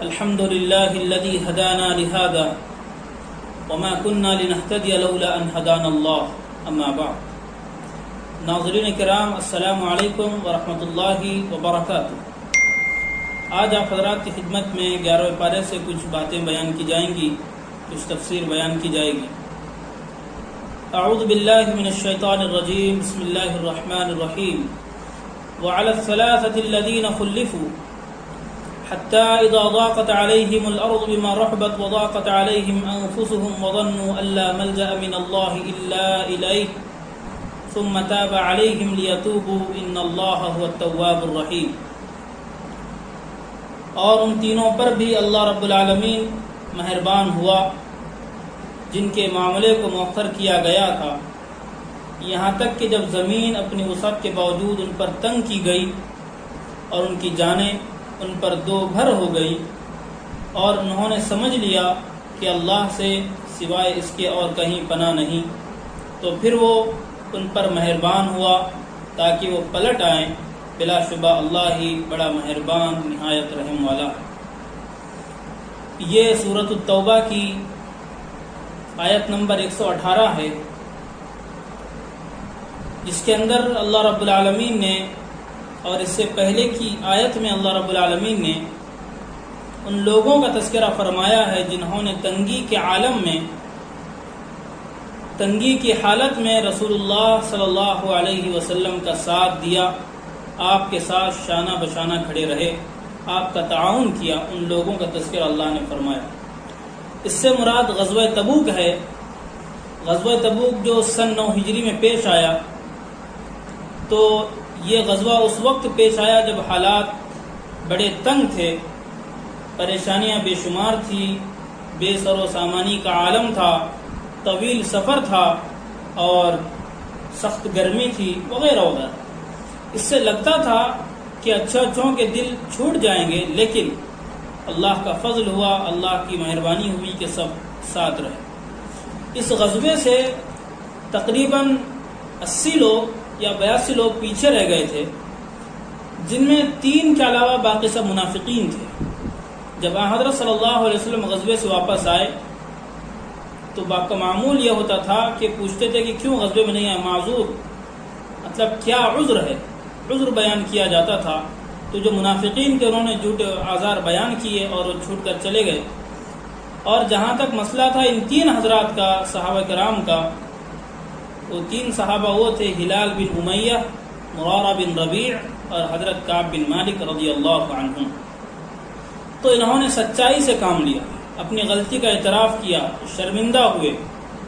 الحمد لله الذي هدانا لهذا وما كنا لنهتدي لولا ان هدانا الله اما بعد ناظرین کرام السلام علیکم ورحمۃ اللہ وبرکاتہ۔ آج آپ حضرات کی خدمت میں 11ویں پارے سے کچھ باتیں بیان کی جائیں گی، کچھ تفسیر بیان کی جائے گی۔ اعوذ باللہ من الشیطان الرجیم، بسم اللہ الرحمن الرحیم۔ وعلى الثلاثة الذين خلفوا حتى إذا ضاقت عليهم الأرض بما رحبت وضاقت عليهم أنفسهم وظنوا أن لا ملجأ من الله إلا إليه ثم تاب عليهم ليتوبوا إن الله هو التواب الرحيم۔ اور ان تینوں پر بھی اللہ رب العالمین مہربان ہوا جن کے معاملے کو مؤخر کیا گیا تھا، یہاں تک کہ جب زمین اپنی وسعت کے باوجود ان پر تنگ کی گئی اور ان کی جانیں ان پر دو بھر ہو گئی، اور انہوں نے سمجھ لیا کہ اللہ سے سوائے اس کے اور کہیں پناہ نہیں، تو پھر وہ ان پر مہربان ہوا تاکہ وہ پلٹ آئیں۔ بلا شبہ اللہ ہی بڑا مہربان نہایت رحم والا ہے۔ یہ سورۃ التوبہ کی آیت نمبر 118 ہے، جس کے اندر اللہ رب العالمین نے، اور اس سے پہلے کی آیت میں اللہ رب العالمین نے ان لوگوں کا تذکرہ فرمایا ہے جنہوں نے تنگی کے عالم میں، تنگی کی حالت میں رسول اللہ صلی اللہ علیہ وسلم کا ساتھ دیا، آپ کے ساتھ شانہ بشانہ کھڑے رہے، آپ کا تعاون کیا۔ ان لوگوں کا تذکرہ اللہ نے فرمایا۔ اس سے مراد غزوہ تبوک ہے۔ غزوہ تبوک جو سن 9 ہجری میں پیش آیا، تو یہ غزوہ اس وقت پیش آیا جب حالات بڑے تنگ تھے، پریشانیاں بے شمار تھی، بے سر و سامانی کا عالم تھا، طویل سفر تھا اور سخت گرمی تھی وغیرہ وغیرہ۔ اس سے لگتا تھا کہ اچھوں کے دل چھوٹ جائیں گے، لیکن اللہ کا فضل ہوا، اللہ کی مہربانی ہوئی کہ سب ساتھ رہے۔ اس غزوے سے تقریباً 80 لوگ یا 82 لوگ پیچھے رہ گئے تھے، جن میں 3 کے علاوہ باقی سب منافقین تھے۔ جب حضرت صلی اللہ علیہ وسلم غزوے سے واپس آئے تو باپ کا معمول یہ ہوتا تھا کہ پوچھتے تھے کہ کیوں غزوے میں نہیں آئے، معذور، مطلب کیا عذر ہے، عذر بیان کیا جاتا تھا۔ تو جو منافقین کے انہوں نے جھوٹے اعذار بیان کیے اور وہ چھوٹ کر چلے گئے۔ اور جہاں تک مسئلہ تھا ان 3 حضرات کا، صحابہ کرام کا، وہ 3 صحابہ وہ تھے ہلال بن امیہ، مرارہ بن ربیع اور حضرت کعب بن مالک رضی اللہ عنہم۔ تو انہوں نے سچائی سے کام لیا، اپنی غلطی کا اعتراف کیا، شرمندہ ہوئے،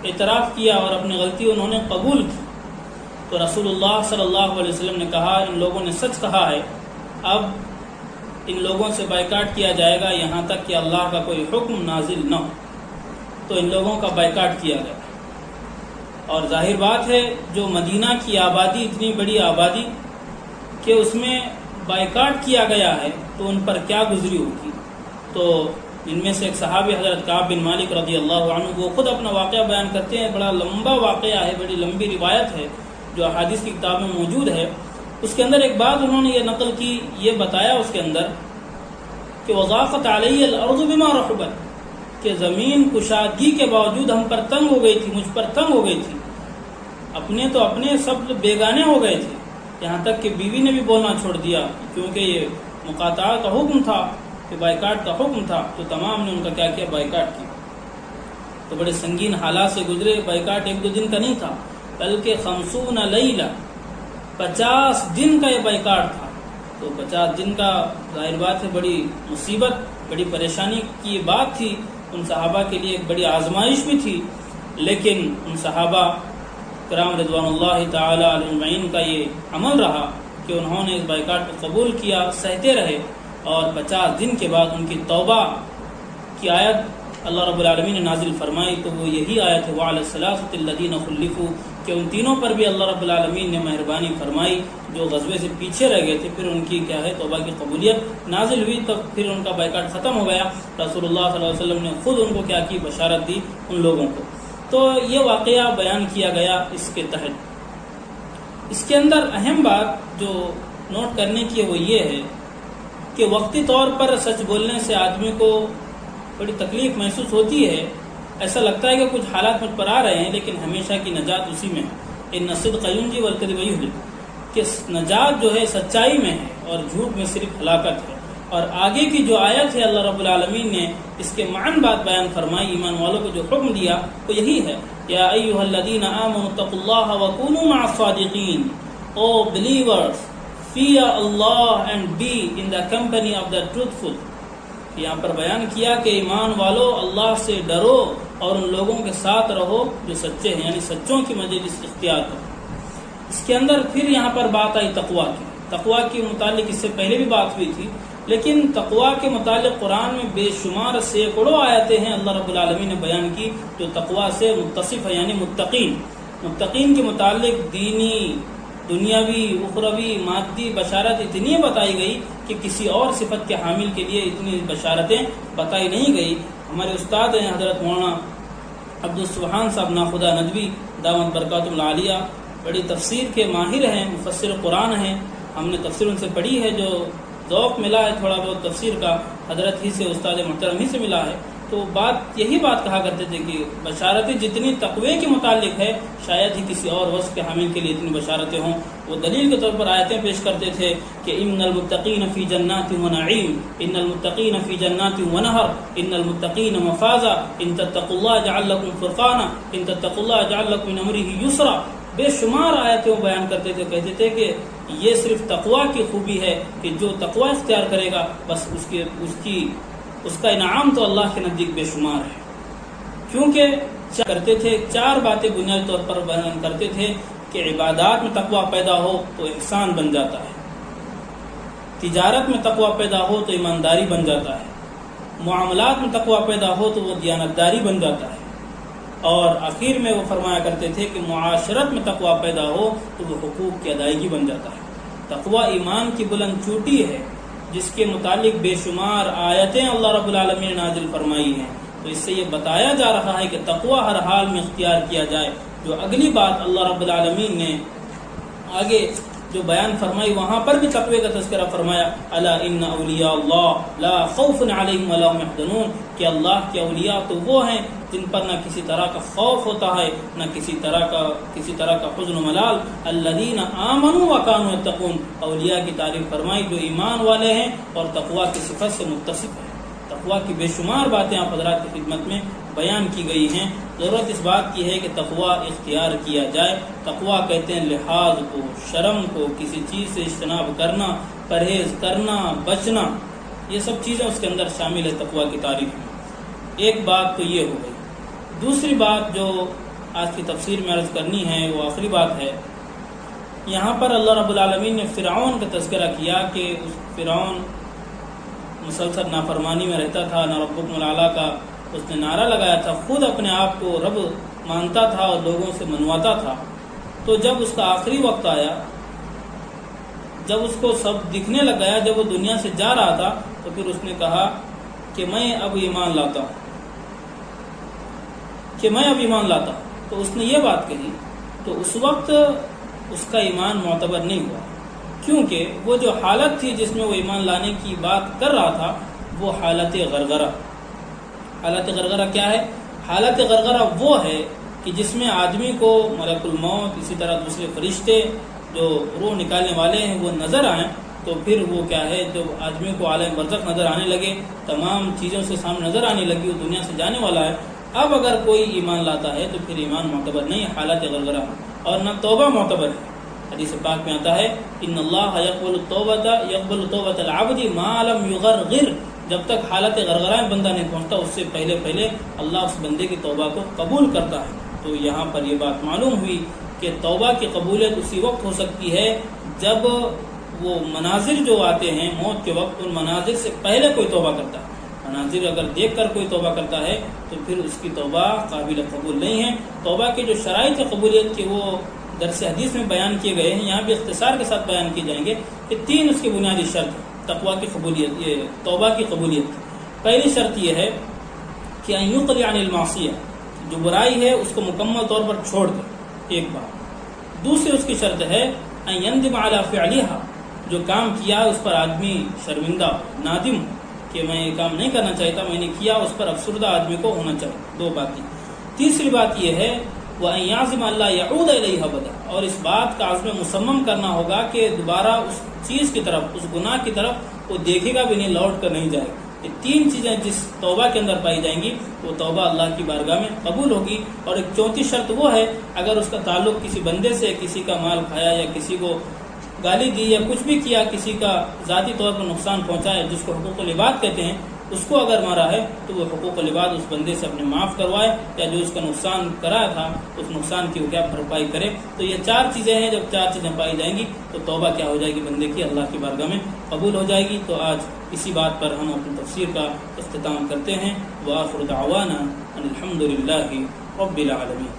اعتراف کیا اور اپنی غلطی انہوں نے قبول کی۔ تو رسول اللہ صلی اللہ علیہ وسلم نے کہا ان لوگوں نے سچ کہا ہے، اب ان لوگوں سے بائیکاٹ کیا جائے گا یہاں تک کہ اللہ کا کوئی حکم نازل نہ ہو۔ تو ان لوگوں کا بائیکاٹ کیا گیا، اور ظاہر بات ہے جو مدینہ کی آبادی، اتنی بڑی آبادی کہ اس میں بائیکاٹ کیا گیا ہے تو ان پر کیا گزری ہوگی۔ تو ان میں سے ایک صحابی حضرت کعب بن مالک رضی اللہ عنہ، وہ خود اپنا واقعہ بیان کرتے ہیں، بڑا لمبا واقعہ ہے، بڑی لمبی روایت ہے جو احادیث کی کتاب میں موجود ہے۔ اس کے اندر ایک بات انہوں نے یہ نقل کی، یہ بتایا اس کے اندر کہ وضاقت علی الارض بما رحبت، کہ زمین کشادگی کے باوجود ہم پر تنگ ہو گئی تھی، مجھ پر تنگ ہو گئی تھی، اپنے تو اپنے سب بیگانے ہو گئے تھے، یہاں تک کہ بیوی نے بھی بولنا چھوڑ دیا، کیونکہ یہ مقاطعہ کا حکم تھا، کہ بائیکاٹ کا حکم تھا، تو تمام نے ان کا کیا کیا، بائیکاٹ کیا۔ تو بڑے سنگین حالات سے گزرے، بائیکاٹ 1-2 دن کا نہیں تھا، بلکہ 50 لیلہ، 50 دن کا یہ بائیکاٹ تھا۔ تو 50 دن کا ظاہر بات ہے بڑی مصیبت، بڑی پریشانی کی بات تھی، ان صحابہ کے لیے ایک بڑی آزمائش بھی تھی، لیکن ان صحابہ کرام رضوان اللہ تعالی علیہ اجمعین کا یہ عمل رہا کہ انہوں نے اس بائیکاٹ کو قبول کیا، سہتے رہے، اور 50 دن کے بعد ان کی توبہ کی آیت اللہ رب العالمین نے نازل فرمائی، تو وہ یہی آیت ہے وعلی الثلاثة الذین خلفوا، کہ ان تینوں پر بھی اللہ رب العالمین نے مہربانی فرمائی جو غزوے سے پیچھے رہ گئے تھے، پھر ان کی کیا ہے توبہ کی قبولیت نازل ہوئی، تب پھر ان کا بائیکاٹ ختم ہو گیا۔ رسول اللہ صلی اللہ علیہ وسلم نے خود ان کو کیا کی، بشارت دی ان لوگوں کو۔ تو یہ واقعہ بیان کیا گیا اس کے تحت۔ اس کے اندر اہم بات جو نوٹ کرنے کی ہے وہ یہ ہے کہ وقتی طور پر سچ بولنے سے آدمی کو بڑی تکلیف محسوس ہوتی ہے، ایسا لگتا ہے کہ کچھ حالات مجھ پر آ رہے ہیں، لیکن ہمیشہ کی نجات اسی میں ہے۔ ان الصدق ینجی والکذب یہلک، کہ نجات جو ہے سچائی میں ہے اور جھوٹ میں صرف ہلاکت ہے۔ اور آگے کی جو آیت ہے اللہ رب العالمین نے اس کے معنی بات بیان فرمائی، ایمان والوں کو جو حکم دیا وہ یہی ہے، یا ایھا الذین آمنوا اتقوا اللہ وکونوا مع الصادقین، او believers fear Allah and be in the company of the truthful۔ یہاں پر بیان کیا کہ ایمان والو اللہ سے ڈرو اور ان لوگوں کے ساتھ رہو جو سچے ہیں، یعنی سچوں کی مجلس اختیار کرو۔ اس کے اندر پھر یہاں پر بات آئی تقویٰ کی۔ تقویٰ کے متعلق اس سے پہلے بھی بات ہوئی تھی، لیکن تقویٰ کے متعلق قرآن میں بے شمار سینکڑوں آیتیں ہیں اللہ رب العالمین نے بیان کی جو تقویٰ سے متصف ہے، یعنی متقین کے متعلق دینی، دنیاوی، اخروی، مادی بشارت اتنی بتائی گئی کہ کسی اور صفت کے حامل کے لیے اتنی بشارتیں بتائی نہیں گئی۔ ہمارے استاد ہیں حضرت مولانا عبدالسبحان صاحب ناخدا ندوی دامت برکاتہم العالیہ، بڑی تفسیر کے ماہر ہیں، مفسر قرآن ہیں، ہم نے تفسیر ان سے پڑھی ہے، جو ذوق ملا ہے تھوڑا بہت تفسیر کا حضرت ہی سے، استاد محترم ہی سے ملا ہے۔ تو یہی بات کہا کرتے تھے کہ بشارتیں جتنی تقوی کے متعلق ہے شاید ہی کسی اور وصف کے حامل کے لیے اتنی بشارتیں ہوں۔ وہ دلیل کے طور پر آیتیں پیش کرتے تھے کہ ان المتقین فی جنات و نعیم، ان المتقین فی جنات و نہر، ان المتقین مفازا، ان تتقوا اللہ یجعل لکم فرقانا، ان تتقوا اللہ یجعل لکم من امرہ یسرا۔ بے شمار آیتیں بیان کرتے تھے، کہتے تھے کہ یہ صرف تقویٰ کی خوبی ہے کہ جو تقویٰ اختیار کرے گا بس اس کا انعام تو اللہ کے نزدیک بے شمار ہے۔ کیونکہ کرتے تھے چار باتیں بنیادی طور پر بیان کرتے تھے کہ عبادات میں تقویٰ پیدا ہو تو احسان بن جاتا ہے، تجارت میں تقویٰ پیدا ہو تو ایمانداری بن جاتا ہے، معاملات میں تقویٰ پیدا ہو تو وہ دیانتداری بن جاتا ہے، اور آخر میں وہ فرمایا کرتے تھے کہ معاشرت میں تقویٰ پیدا ہو تو وہ حقوق کی ادائیگی بن جاتا ہے۔ تقویٰ ایمان کی بلند چوٹی ہے جس کے متعلق بے شمار آیتیں اللہ رب العالمین نے نازل فرمائی ہیں۔ تو اس سے یہ بتایا جا رہا ہے کہ تقویٰ ہر حال میں اختیار کیا جائے۔ جو اگلی بات اللہ رب العالمین نے آگے جو بیان فرمائی وہاں پر بھی تقوی کا تذکرہ فرمایا، الا ان اولیاء اللہ لا خوف علیہم ولا هم يحزنون، کہ اللہ کے اولیاء تو وہ ہیں جن پر نہ کسی طرح کا خوف ہوتا ہے نہ کسی طرح کا حزن و ملال۔ الذین آمنوا وکانوا یتقون، اولیاء کی تعریف فرمائی جو ایمان والے ہیں اور تقوی کی صفت سے متصف ہیں۔ تقوی کی بے شمار باتیں آپ حضرات کی خدمت میں بیان کی گئی ہیں۔ ضرورت اس بات کی ہے کہ تقوی اختیار کیا جائے۔ تقوی کہتے ہیں لحاظ کو، شرم کو، کسی چیز سے اجتناب کرنا، پرہیز کرنا، بچنا، یہ سب چیزیں اس کے اندر شامل ہے تقوی کی تعریف میں۔ ایک بات تو یہ ہو گئی۔ دوسری بات جو آج کی تفسیر میں عرض کرنی ہے وہ آخری بات ہے۔ یہاں پر اللہ رب العالمین نے فرعون کا تذکرہ کیا کہ اس فرعون مسلسل نافرمانی میں رہتا تھا، نہ ربکم الاعلیٰ کا اس نے نعرہ لگایا تھا، خود اپنے آپ کو رب مانتا تھا اور لوگوں سے منواتا تھا۔ تو جب اس کا آخری وقت آیا، جب اس کو سب دکھنے لگ گیا، جب وہ دنیا سے جا رہا تھا، تو پھر اس نے کہا کہ میں اب ایمان لاتا ہوں، تو اس نے یہ بات کہی تو اس وقت اس کا ایمان معتبر نہیں ہوا، کیونکہ وہ جو حالت تھی جس میں وہ ایمان لانے کی بات کر رہا تھا وہ حالت غرغرہ۔ حالت غرغرہ کیا ہے؟ حالت غرغرہ وہ ہے کہ جس میں آدمی کو ملک الموت، اسی طرح دوسرے فرشتے جو روح نکالنے والے ہیں وہ نظر آئیں، تو پھر وہ کیا ہے، جب آدمی کو عالم برزخ نظر آنے لگے، تمام چیزوں سے سامنے نظر آنے لگی، وہ دنیا سے جانے والا ہے۔ اب اگر کوئی ایمان لاتا ہے تو پھر ایمان معتبر نہیں ہے، حالت غرغرہ، اور نہ توبہ معتبر ہے۔ حدیث پاک میں آتا ہے ان اللہ یقبل توبۃ العبد ما لم یغرغر، جب تک حالت غرغرہ میں بندہ نہیں پہنچتا اس سے پہلے اللہ اس بندے کی توبہ کو قبول کرتا ہے۔ تو یہاں پر یہ بات معلوم ہوئی کہ توبہ کی قبولیت اسی وقت ہو سکتی ہے جب وہ مناظر جو آتے ہیں موت کے وقت، ان مناظر سے پہلے کوئی توبہ کرتا ہے۔ مناظر اگر دیکھ کر کوئی توبہ کرتا ہے تو پھر اس کی توبہ قابل قبول نہیں ہے۔ توبہ کے جو شرائط قبولیت کے وہ درس حدیث میں بیان کیے گئے ہیں، یہاں بھی اختصار کے ساتھ بیان کیے جائیں گے کہ 3 اس کی بنیادی شرط تقویٰ کی قبولیت، یہ توبہ کی قبولیت۔ پہلی شرط یہ ہے کہ ان یقلع عن المعصیہ، جو برائی ہے اس کو مکمل طور پر چھوڑ دے، ایک بات۔ دوسری اس کی شرط ہے ان یندم علی فعلها، جو کام کیا ہے اس پر آدمی شرمندہ نادم کہ میں یہ کام نہیں کرنا چاہتا، میں نے کیا، اس پر افسردہ آدمی کو ہونا چاہیے. 2 باتیں. تیسری بات یہ ہے وَأَن يَعْزِمَ أَلَّا يَعُودَ إِلَيْهَ أَبَدًا، اور اس بات کا عزم مصمم کرنا ہوگا کہ دوبارہ اس چیز کی طرف، اس گناہ کی طرف وہ دیکھے گا بھی نہیں، لوٹ کر نہیں جائے گا. یہ 3 چیزیں جس توبہ کے اندر پائی جائیں گی وہ توبہ اللہ کی بارگاہ میں قبول ہوگی. اور ایک 4تھی شرط وہ ہے اگر اس کا تعلق کسی بندے سے، کسی کا مال کھایا یا کسی کو گالی دی یا کچھ بھی کیا، کسی کا ذاتی طور پر نقصان پہنچایا جس کو حقوق العباد کہتے ہیں، اس کو اگر مارا ہے تو وہ حقوق العباد اس بندے سے اپنے معاف کروائے، یا جو اس کا نقصان کرایا تھا اس نقصان کی وہ کیا بھرپائی کرے. تو یہ 4 چیزیں ہیں. جب 4 چیزیں پائی جائیں گی تو توبہ کیا ہو جائے گی بندے کی، اللہ کی بارگاہ میں قبول ہو جائے گی. تو آج اسی بات پر ہم اپنی تفسیر کا اختتام کرتے ہیں. وآخر دعوانا ان الحمد للہ رب العالمین.